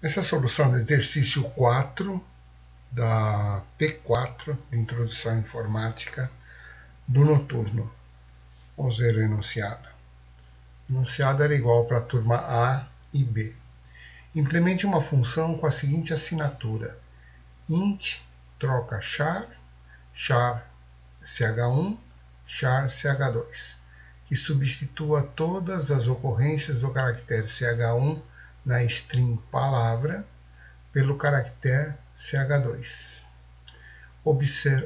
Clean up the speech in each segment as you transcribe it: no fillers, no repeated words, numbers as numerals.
Essa é a solução do exercício 4 da P4, de Introdução à Informática, do noturno. Vamos ver o enunciado. O enunciado era igual para a turma A e B. Implemente uma função com a seguinte assinatura: int troca char, char ch1, char ch2, que substitua todas as ocorrências do caractere ch1 na string palavra pelo caractere ch2.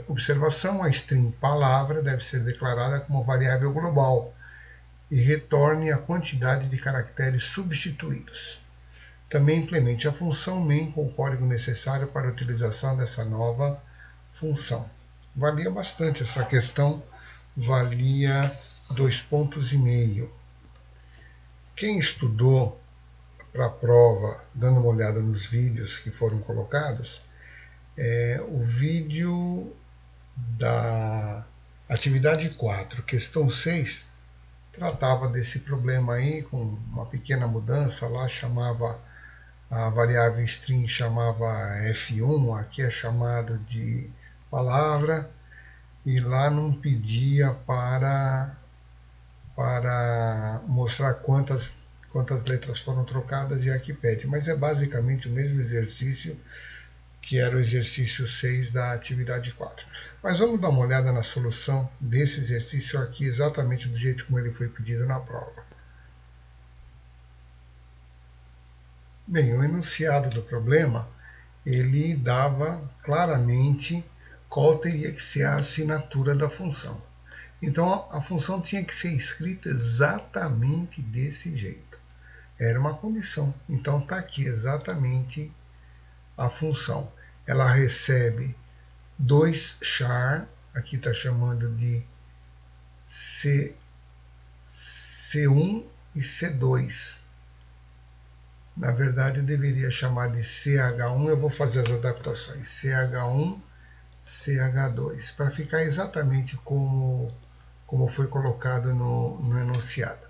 Observação: a string palavra deve ser declarada como variável global e retorne a quantidade de caracteres substituídos. Também implemente a função main com o código necessário para a utilização dessa nova função. Valia bastante essa questão, valia 2,5 pontos. Quem estudou para a prova, dando uma olhada nos vídeos que foram colocados, o vídeo da atividade 4, questão 6, tratava desse problema aí, com uma pequena mudança. Lá chamava a variável string, chamava f1, aqui é chamado de palavra, e lá não pedia para mostrar quantas letras foram trocadas, e aqui pede, mas é basicamente o mesmo exercício que era o exercício 6 da atividade 4. Mas vamos dar uma olhada na solução desse exercício aqui, exatamente do jeito como ele foi pedido na prova. Bem, o enunciado do problema, ele dava claramente qual teria que ser a assinatura da função. Então, a função tinha que ser escrita exatamente desse jeito. Era uma condição. Então, está aqui exatamente a função. Ela recebe 2 char, aqui está chamando de C1 e C2. Na verdade, eu deveria chamar de CH1, eu vou fazer as adaptações, CH1, CH2, para ficar exatamente como foi colocado no enunciado.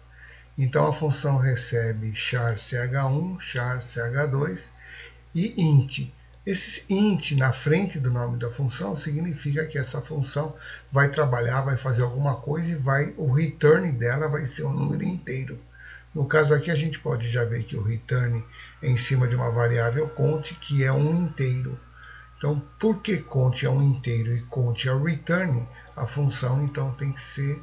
Então, a função recebe char CH1, char CH2 e int. Esse int na frente do nome da função significa que essa função vai trabalhar, vai fazer alguma coisa e o return dela vai ser um número inteiro. No caso aqui, a gente pode já ver que o return é em cima de uma variável count, que é um inteiro. Então, porque count é um inteiro e count é o return, a função então tem que ser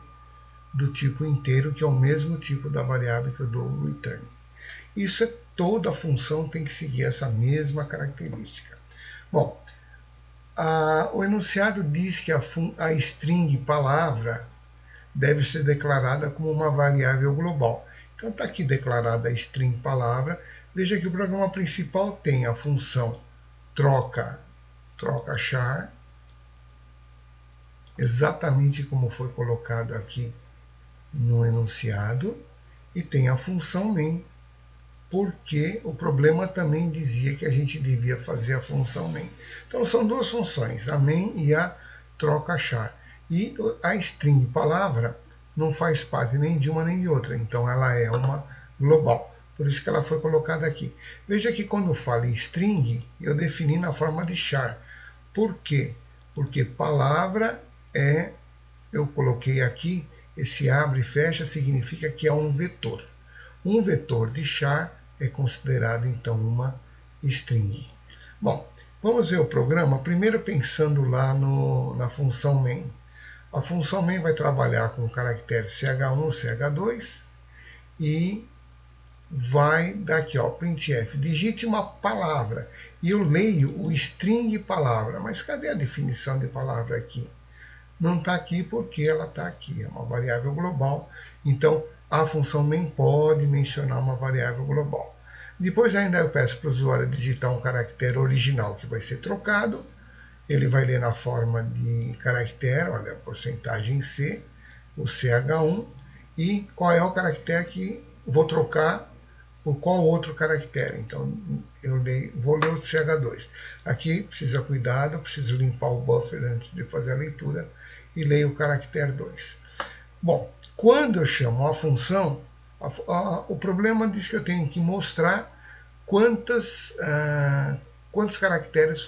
do tipo inteiro, que é o mesmo tipo da variável que eu dou o return. Isso é toda a função, tem que seguir essa mesma característica. Bom, o enunciado diz que a string palavra deve ser declarada como uma variável global. Então está aqui declarada a string palavra. Veja que o programa principal tem a função troca char, exatamente como foi colocado aqui no enunciado, e tem a função main, porque o problema também dizia que a gente devia fazer a função main. Então são duas funções, a main e a troca char. E a string palavra não faz parte nem de uma nem de outra, então ela é uma global. Por isso que ela foi colocada aqui. Veja que quando eu falo em string, eu defini na forma de char. Por quê? Porque palavra eu coloquei aqui, esse abre e fecha significa que é um vetor. Um vetor de char é considerado então uma string. Bom, vamos ver o programa, primeiro pensando lá na função main. A função main vai trabalhar com o caractere ch1, ch2 e vai dar aqui, ó, printf, digite uma palavra. E eu leio o string palavra, mas cadê a definição de palavra aqui? Não está aqui porque ela está aqui, é uma variável global. Então, a função main pode mencionar uma variável global. Depois ainda eu peço para o usuário digitar um caractere original que vai ser trocado. Ele vai ler na forma de caractere, olha, porcentagem C, o CH1, e qual é o caractere que vou trocar por qual outro caractere. Então, vou ler o CH2. Aqui precisa cuidado, preciso limpar o buffer antes de fazer a leitura, e leio o caractere 2. Bom, quando eu chamo a função, o problema diz que eu tenho que mostrar quantos caracteres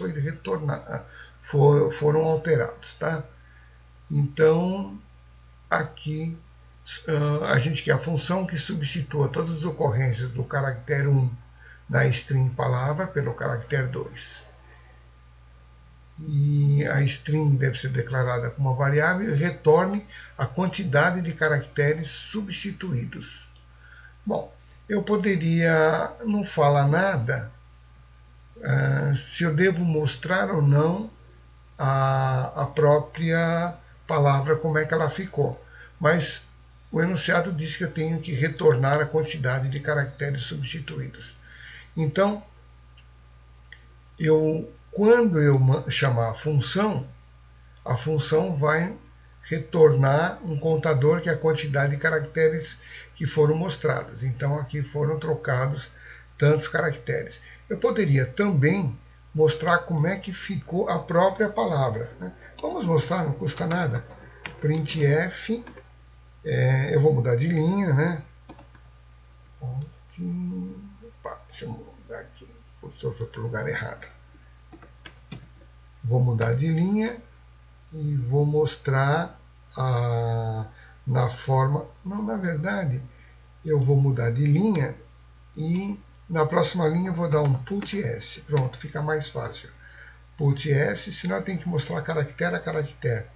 foram alterados, tá? Então, aqui a gente quer a função que substitua todas as ocorrências do caractere 1 na string palavra pelo caractere 2. E a string deve ser declarada como uma variável e retorne a quantidade de caracteres substituídos. Bom, eu poderia não falar nada se eu devo mostrar ou não a própria palavra, como é que ela ficou. Mas o enunciado diz que eu tenho que retornar a quantidade de caracteres substituídos. Então, quando eu chamar a função vai retornar um contador que é a quantidade de caracteres que foram mostrados. Então, aqui foram trocados tantos caracteres. Eu poderia também mostrar como é que ficou a própria palavra, né? Vamos mostrar, não custa nada. Printf, eu vou mudar de linha, né? Opa, deixa eu mudar aqui, o cursor foi para o lugar errado. Vou mudar de linha e vou mostrar na forma... Não, na verdade, eu vou mudar de linha e na próxima linha eu vou dar um put-s. Pronto, fica mais fácil. Put-s, senão eu tenho que mostrar caractere a caractere.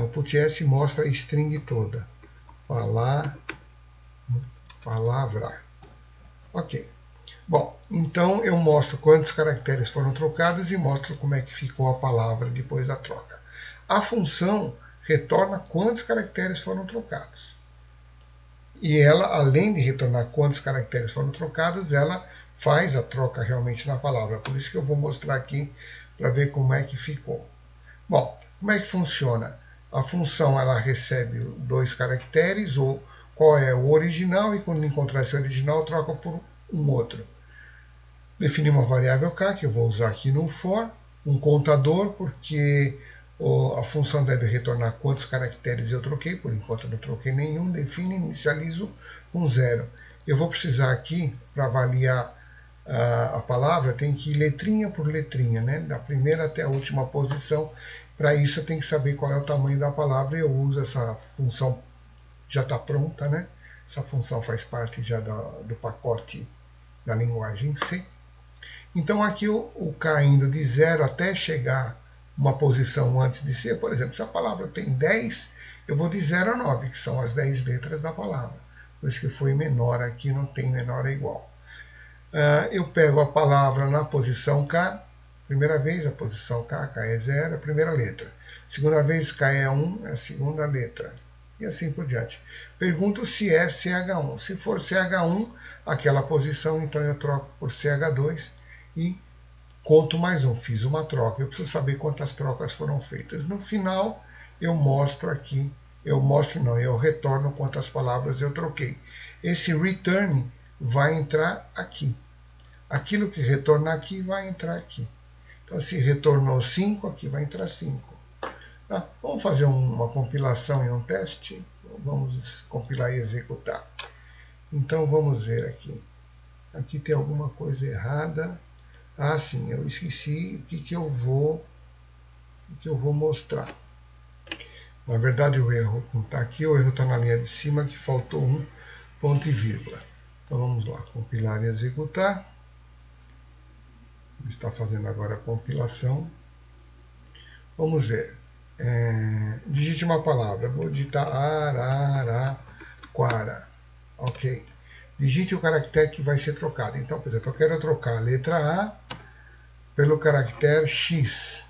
O put-s mostra a string toda. Palavra. Ok. Bom, então eu mostro quantos caracteres foram trocados e mostro como é que ficou a palavra depois da troca. A função retorna quantos caracteres foram trocados. E ela, além de retornar quantos caracteres foram trocados, ela faz a troca realmente na palavra. Por isso que eu vou mostrar aqui para ver como é que ficou. Bom, como é que funciona? A função ela recebe 2 caracteres, ou qual é o original, e quando encontrar esse original, troca por um outro. Defini uma variável k, que eu vou usar aqui no for, um contador, porque a função deve retornar quantos caracteres eu troquei, por enquanto eu não troquei nenhum, defino e inicializo com 0. Eu vou precisar aqui, para avaliar a palavra, tem que ir letrinha por letrinha, né? Da primeira até a última posição. Para isso eu tenho que saber qual é o tamanho da palavra, e eu uso essa função, já está pronta, né? Essa função faz parte já do pacote da linguagem C. Então aqui o k indo de 0 até chegar uma posição antes de C, por exemplo, se a palavra tem 10, eu vou de 0 a 9, que são as 10 letras da palavra. Por isso que foi menor aqui, não tem menor é igual. Eu pego a palavra na posição K, primeira vez a posição K é 0, a primeira letra. Segunda vez K é 1, é a segunda letra. E assim por diante. Pergunto se é CH1. Se for CH1, aquela posição, então eu troco por CH2 e conto mais um. Fiz uma troca. Eu preciso saber quantas trocas foram feitas. No final, eu mostro aqui, eu retorno quantas palavras eu troquei. Esse return vai entrar aqui. Aquilo que retornar aqui vai entrar aqui. Então, se retornou 5, aqui vai entrar 5. Vamos fazer uma compilação e um teste. Vamos compilar e executar. Então vamos ver aqui. Aqui tem alguma coisa errada. Sim, eu esqueci o que eu vou mostrar. Na verdade o erro não está aqui, o erro está na linha de cima, que faltou um ponto e vírgula. Então vamos lá, compilar e executar. Está fazendo agora a compilação. Vamos ver. Digite uma palavra. Vou digitar araraquara. Ok. Digite o caractere que vai ser trocado. Então, por exemplo, eu quero trocar a letra A pelo caractere X.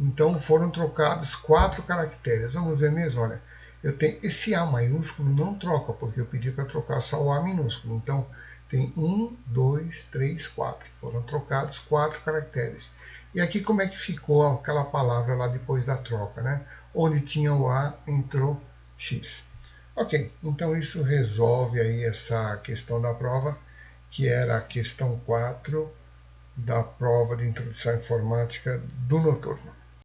Então foram trocados 4 caracteres. Vamos ver mesmo, olha. Eu tenho esse A maiúsculo não troca, porque eu pedi para trocar só o A minúsculo. Então tem 1, 2, 3, 4. Foram trocados 4 caracteres. E aqui como é que ficou aquela palavra lá depois da troca, né? Onde tinha o A, entrou X. Ok, então isso resolve aí essa questão da prova, que era a questão 4 da prova de Introdução à Informática do Noturno.